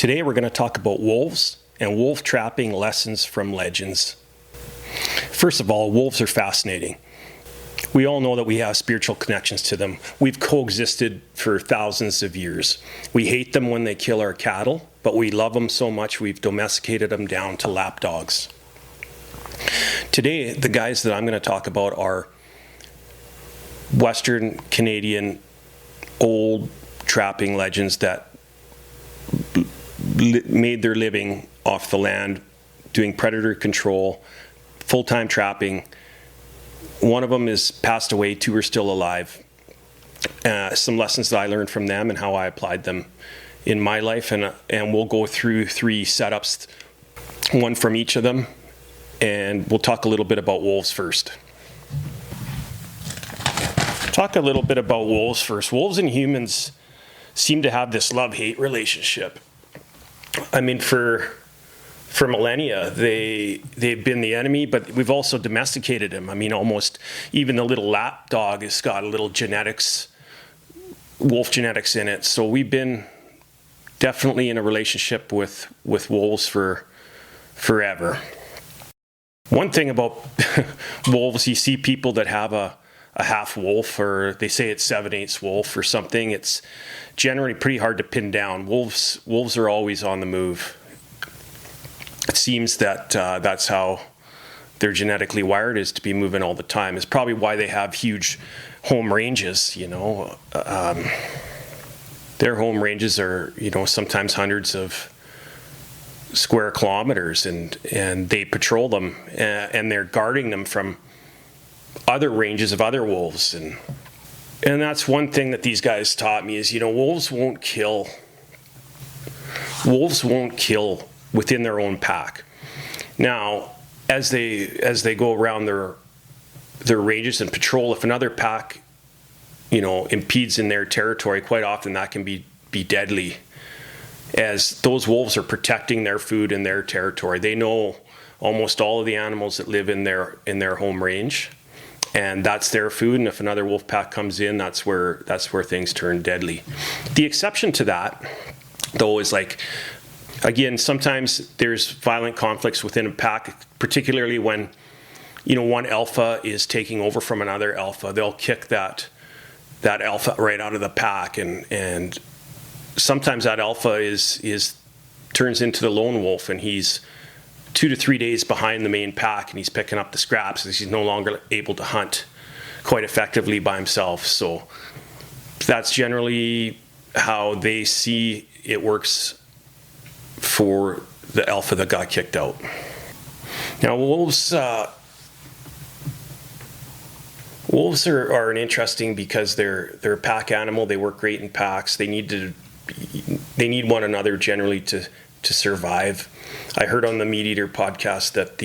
Today we're going to talk about wolves and wolf trapping lessons from legends. First of all, wolves are fascinating. We all know that we have spiritual connections to them. We've coexisted for thousands of years. We hate them when they kill our cattle, but we love them so much we've domesticated them down to lapdogs. Today, the guys that I'm going to talk about are Western Canadian old trapping legends that made their living off the land doing predator control, full-time trapping. One of them is passed away, two are still alive. Some lessons that I learned from them and how I applied them in my life, and we'll go through three setups, one from each of them, and we'll talk a little bit about wolves first. Talk a little bit about wolves first. Wolves and humans seem to have this love-hate relationship. I mean, for millennia, they've been the enemy, but we've also domesticated them. I mean, almost even the little lap dog has got a little wolf genetics in it. So we've been definitely in a relationship with wolves for forever. One thing about wolves, you see people that have a half wolf, or they say it's 7/8 wolf or something. It's generally pretty hard to pin down. Wolves are always on the move. It seems that that's how they're genetically wired, is to be moving all the time. It's probably why they have huge home ranges, you know. Their home ranges are, you know, sometimes hundreds of square kilometers, and they patrol them, and they're guarding them from other ranges of other wolves. And that's one thing that these guys taught me is, you know, wolves won't kill within their own pack. Now, as they go around their ranges and patrol, if another pack, you know, impedes in their territory, quite often that can be deadly, as those wolves are protecting their food in their territory. They know almost all of the animals that live in their home range, and that's their food. And if another wolf pack comes in, that's where things turn deadly. The exception to that, though, is like, again, sometimes there's violent conflicts within a pack, particularly when, you know, one alpha is taking over from another alpha. They'll kick that alpha right out of the pack, and sometimes that alpha turns into the lone wolf, and he's 2 to 3 days behind the main pack, and he's picking up the scraps as he's no longer able to hunt quite effectively by himself. So that's generally how they see it works for the alpha that got kicked out. Now, wolves are an interesting, because they're a pack animal. They work great in packs. They need one another generally to survive. I heard on the Meat Eater podcast that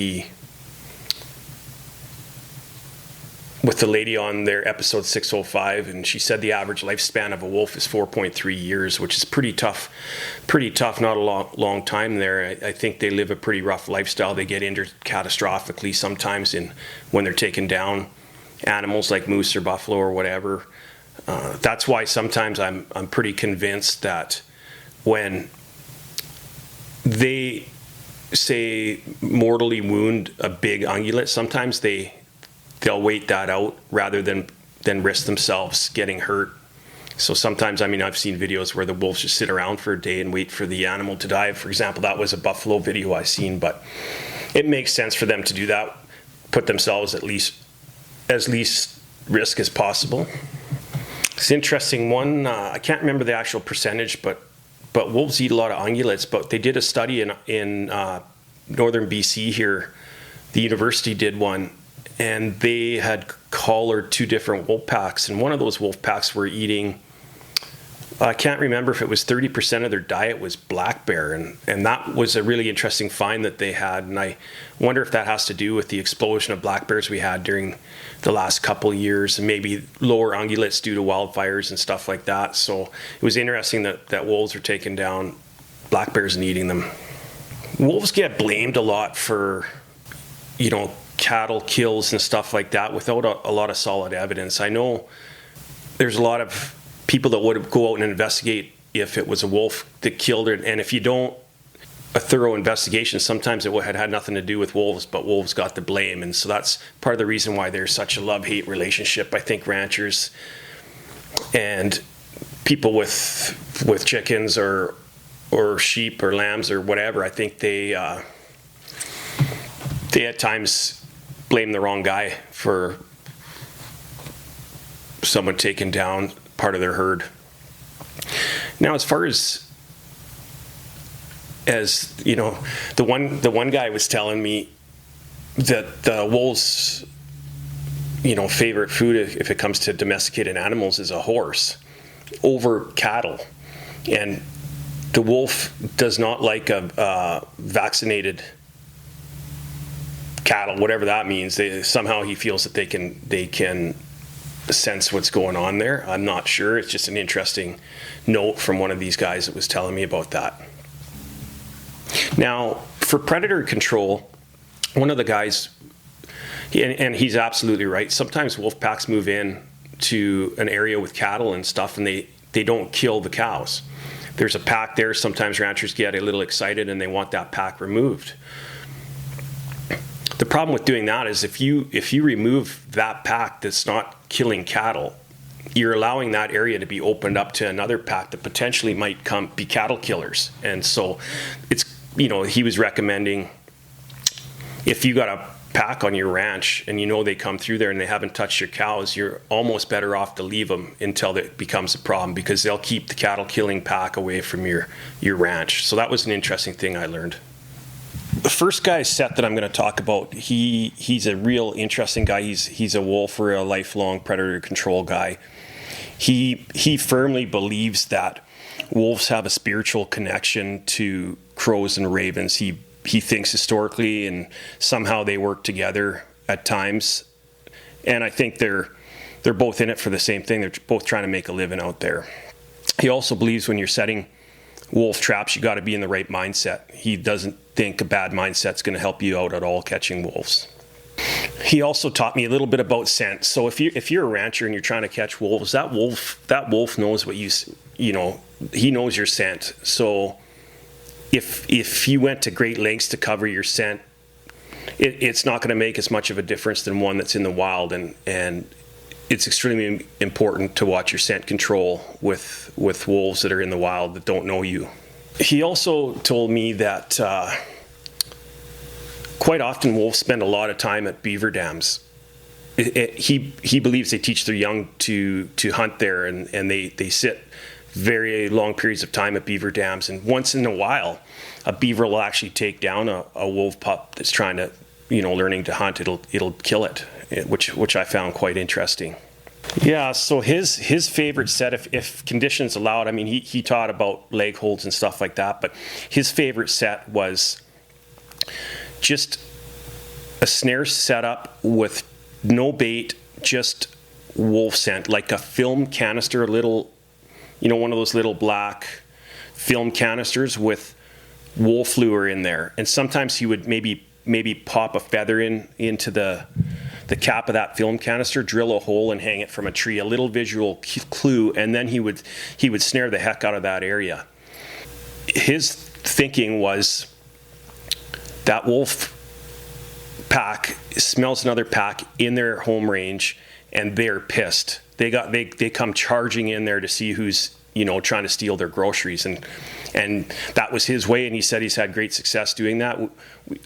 with the lady on their episode 605, and she said the average lifespan of a wolf is 4.3 years, which is pretty tough, not a long time there. I think they live a pretty rough lifestyle. They get injured catastrophically sometimes when they're taking down animals like moose or buffalo or whatever. That's why sometimes I'm pretty convinced that when they say mortally wound a big ungulate, sometimes they'll wait that out rather than risk themselves getting hurt. So sometimes, I mean, I've seen videos where the wolves just sit around for a day and wait for the animal to die. For example, that was a buffalo video I seen, but it makes sense for them to do that, put themselves as least risk as possible. It's interesting. One, I can't remember the actual percentage, but wolves eat a lot of ungulates. But they did a study in northern BC here. The university did one, and they had collared 2 different wolf packs, and one of those wolf packs were eating, I can't remember if it was 30% of their diet was black bear, and that was a really interesting find that they had. And I wonder if that has to do with the explosion of black bears we had during the last couple of years, and maybe lower ungulates due to wildfires and stuff like that. So it was interesting that wolves are taking down black bears and eating them. Wolves get blamed a lot for, you know, cattle kills and stuff like that without a lot of solid evidence. I know there's a lot of people that would go out and investigate if it was a wolf that killed her. And if you don't, a thorough investigation, sometimes it had nothing to do with wolves, but wolves got the blame. And so that's part of the reason why there's such a love-hate relationship. I think ranchers and people with chickens or sheep or lambs or whatever, I think they at times blame the wrong guy for someone taking down part of their herd. Now, as far as you know, the one guy was telling me that the wolves, you know, favorite food if it comes to domesticated animals is a horse over cattle, and the wolf does not like a vaccinated cattle, whatever that means. Somehow he feels that they can sense what's going on there. I'm not sure. It's just an interesting note from one of these guys that was telling me about that. Now, for predator control, one of the guys, and he's absolutely right, sometimes wolf packs move in to an area with cattle and stuff, and they don't kill the cows. There's a pack there. Sometimes ranchers get a little excited and they want that pack removed. The problem with doing that is if you remove that pack that's not killing cattle, you're allowing that area to be opened up to another pack that potentially might be cattle killers. And so it's, you know, he was recommending if you got a pack on your ranch and you know they come through there and they haven't touched your cows, you're almost better off to leave them until it becomes a problem, because they'll keep the cattle killing pack away from your ranch. So that was an interesting thing I learned. The first guy, Seth, that I'm going to talk about, he's a real interesting guy. He's a wolf or a lifelong predator control guy. He firmly believes that wolves have a spiritual connection to crows and ravens. He thinks historically and somehow they work together at times. And I think they're both in it for the same thing. They're both trying to make a living out there. He also believes when you're setting wolf traps, you got to be in the right mindset. He doesn't think a bad mindset's going to help you out at all catching wolves. He also taught me a little bit about scent. So if you're a rancher and you're trying to catch wolves, that wolf knows what you know, he knows your scent. So if you went to great lengths to cover your scent, it's not going to make as much of a difference than one that's in the wild, and it's extremely important to watch your scent control with wolves that are in the wild that don't know you. He also told me that quite often wolves spend a lot of time at beaver dams. He believes they teach their young to hunt there, and they sit very long periods of time at beaver dams. And once in a while, a beaver will actually take down a wolf pup that's trying to, you know, learning to hunt. It'll kill it, which I found quite interesting. Yeah, so his favorite set, if conditions allowed, I mean, he taught about leg holds and stuff like that, but his favorite set was just a snare setup with no bait, just wolf scent, like a film canister, little, you know, one of those little black film canisters with wolf lure in there. And sometimes he would maybe pop a feather into the cap of that film canister, drill a hole and hang it from a tree, a little visual clue, and then he would snare the heck out of that area. His thinking was that wolf pack smells another pack in their home range and they're pissed. They come charging in there to see who's, you know, trying to steal their groceries, and that was his way, and he said he's had great success doing that.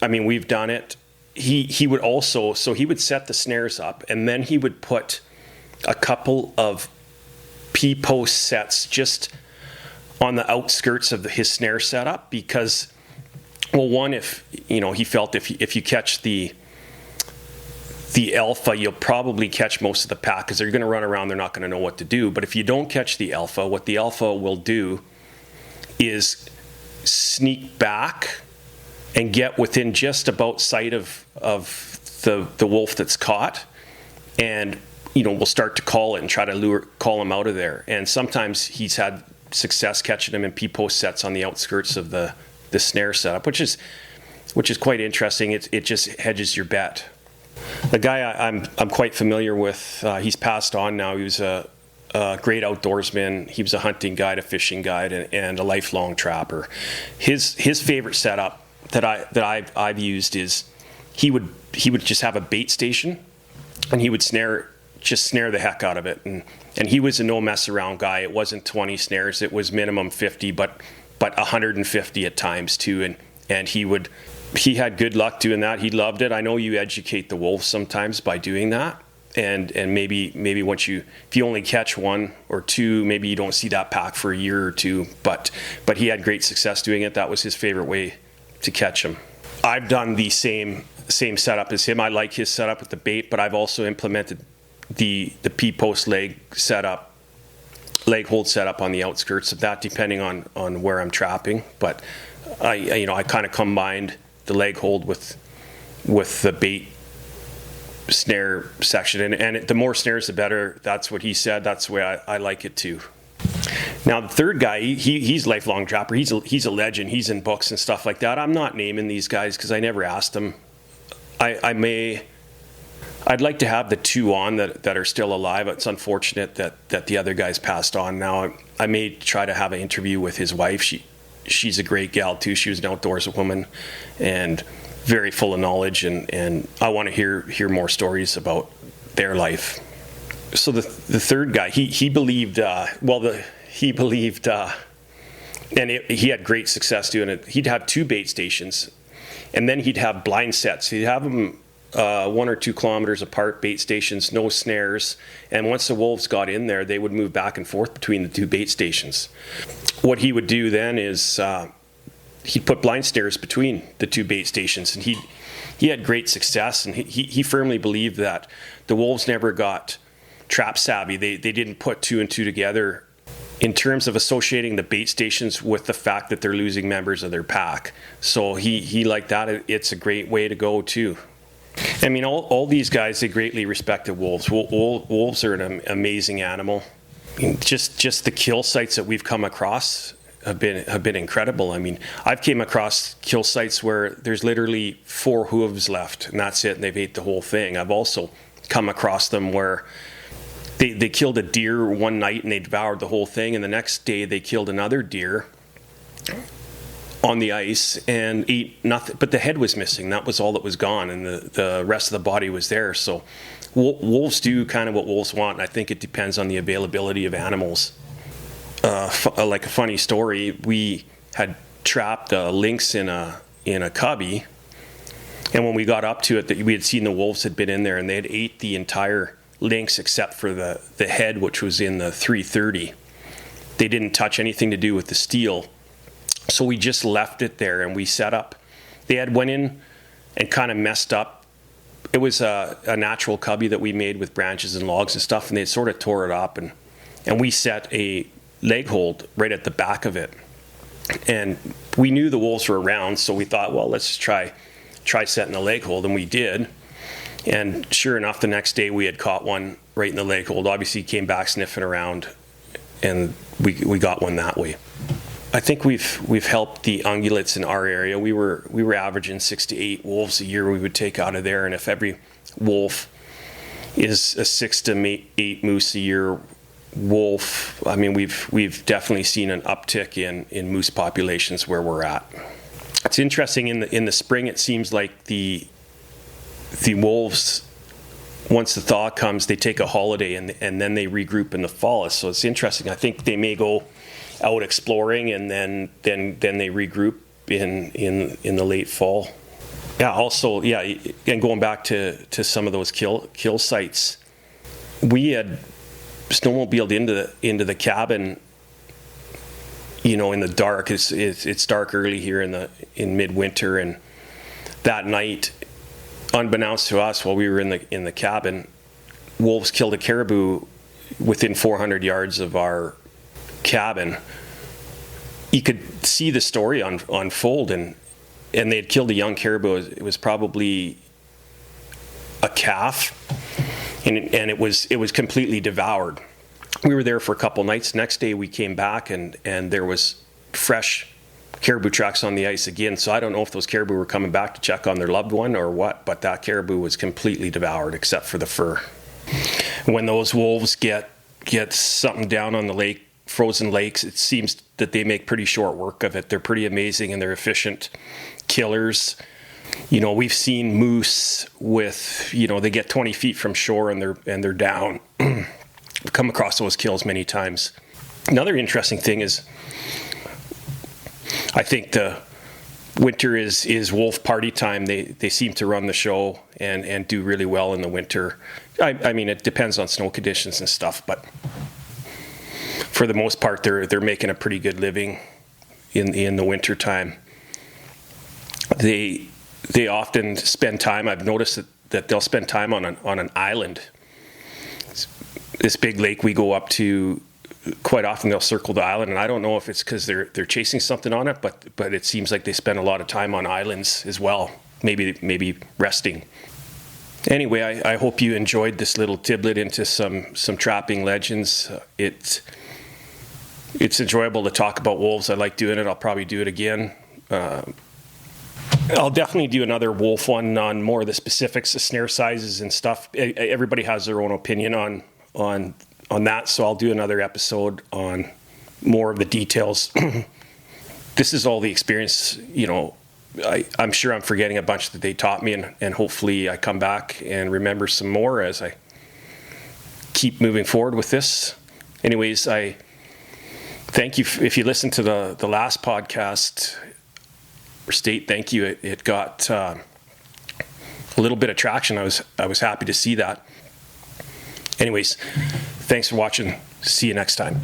I mean, we've done it. He would also, so he would set the snares up, and then he would put a couple of P-post sets just on the outskirts of his snare setup, because, well, one, if, you know, he felt if you catch the alpha, you'll probably catch most of the pack, because they're going to run around, they're not going to know what to do. But if you don't catch the alpha, what the alpha will do is sneak back and get within just about sight of the wolf that's caught, and, you know, we'll start to call it and try to call him out of there. And sometimes he's had success catching him in P-post sets on the outskirts of the snare setup, which is quite interesting. It just hedges your bet. The guy I'm quite familiar with, he's passed on now. He was a a great outdoorsman. He was a hunting guide, a fishing guide, and a lifelong trapper. His favorite setup that I've used is he would just have a bait station, and he would snare the heck out of it. And he was a no mess around guy. It wasn't 20 snares. It was minimum 50, but 150 at times too. And he had good luck doing that. He loved it. I know you educate the wolves sometimes by doing that. And maybe if you only catch one or two, maybe you don't see that pack for a year or two, but he had great success doing it. That was his favorite way to catch them. I've done the same setup as him. I like his setup with the bait, but I've also implemented the P-post leg hold setup on the outskirts of that, depending on where I'm trapping. But I kind of combined the leg hold with the bait snare section, and the more snares the better. That's what he said. That's the way I like it too. Now the third guy, he's a lifelong trapper. He's a legend. He's in books and stuff like that. I'm not naming these guys because I never asked them. I'd like to have the two on that are still alive. It's unfortunate that the other guys passed on. Now I may try to have an interview with his wife. She's a great gal too. She was an outdoors woman and very full of knowledge, and I want to hear more stories about their life. So the third guy, he believed and he had great success doing it. He'd have two bait stations, and then he'd have blind sets. He'd have them 1 or 2 kilometers apart, bait stations, no snares. And once the wolves got in there, they would move back and forth between the two bait stations. What he would do then is he'd put blind snares between the two bait stations, and he had great success. And he firmly believed that the wolves never got trap savvy. They didn't put 2 and 2 together in terms of associating the bait stations with the fact that they're losing members of their pack. So he liked that. It's a great way to go too. I mean, all these guys, they greatly respected wolves. Wolves are an amazing animal. Just the kill sites that we've come across have been incredible. I mean, I've came across kill sites where there's literally 4 hooves left, and that's it, and they've ate the whole thing. I've also come across them where they killed a deer one night and they devoured the whole thing, and the next day they killed another deer on the ice and ate nothing, but the head was missing. That was all that was gone, and the rest of the body was there. So wolves do kind of what wolves want, and I think it depends on the availability of animals. Like a funny story, we had trapped a lynx in a cubby, and when we got up to it, we had seen the wolves had been in there, and they had ate the entire lynx except for the head, which was in the 330. They didn't touch anything to do with the steel. So we just left it there, and we set up. They had went in and kind of messed up. It was a natural cubby that we made with branches and logs and stuff, and they sort of tore it up, and we set a leg hold right at the back of it. And we knew the wolves were around, so we thought, well, let's try setting a leg hold, and we did. And sure enough, the next day we had caught one right in the leg hold. Obviously, he came back sniffing around, and we got one that way. I think we've helped the ungulates in our area. We were averaging 6 to 8 wolves a year we would take out of there, and if every wolf is a 6 to 8 moose a year wolf, I mean we've definitely seen an uptick in moose populations where we're at. It's interesting in the spring. It seems like the wolves, once the thaw comes, they take a holiday and then they regroup in the fall. So it's interesting. I think they may go out exploring and then they regroup in the late fall. Yeah. Also, yeah. And going back to some of those kill sites, we had snowmobiled into the cabin. You know, in the dark. It's dark early here in midwinter, and that night, unbeknownst to us, while we were in the cabin, wolves killed a caribou within 400 yards of our cabin. You could see the story unfold, and they had killed a young caribou. It was probably a calf, and it was completely devoured. We were there for a couple nights. Next day we came back, and there was fresh caribou tracks on the ice again. So I don't know if those caribou were coming back to check on their loved one or what, but that caribou was completely devoured except for the fur. When those wolves get get something down on the lake, frozen lakes, it seems that they make pretty short work of it. They're pretty amazing and they're efficient killers. We've seen moose with, they get 20 feet from shore and they're down. Come across those kills many times. Another interesting thing is, I think the winter is wolf party time. They seem to run the show and do really well in the winter. I mean, it depends on snow conditions and stuff, but for the most part, they're making a pretty good living in the winter time. They often spend time. I've noticed that they'll spend time on an island. This big lake we go up to, quite often they'll circle the island, and I don't know if it's because they're chasing something on it, but it seems like they spend a lot of time on islands as well, maybe resting. Anyway, I hope you enjoyed this little tidbit into some trapping legends. It's enjoyable to talk about wolves. I like doing it. I'll probably do it again. I'll definitely do another wolf one on more of the specifics, the snare sizes and stuff. Everybody has their own opinion on that, so I'll do another episode on more of the details. This is all the experience, I'm sure I'm forgetting a bunch that they taught me, and hopefully I come back and remember some more as I keep moving forward with this. Anyways, I thank you. If you listened to the last podcast, State, thank you. It got a little bit of traction. I was happy to see that. Anyways, thanks for watching. See you next time.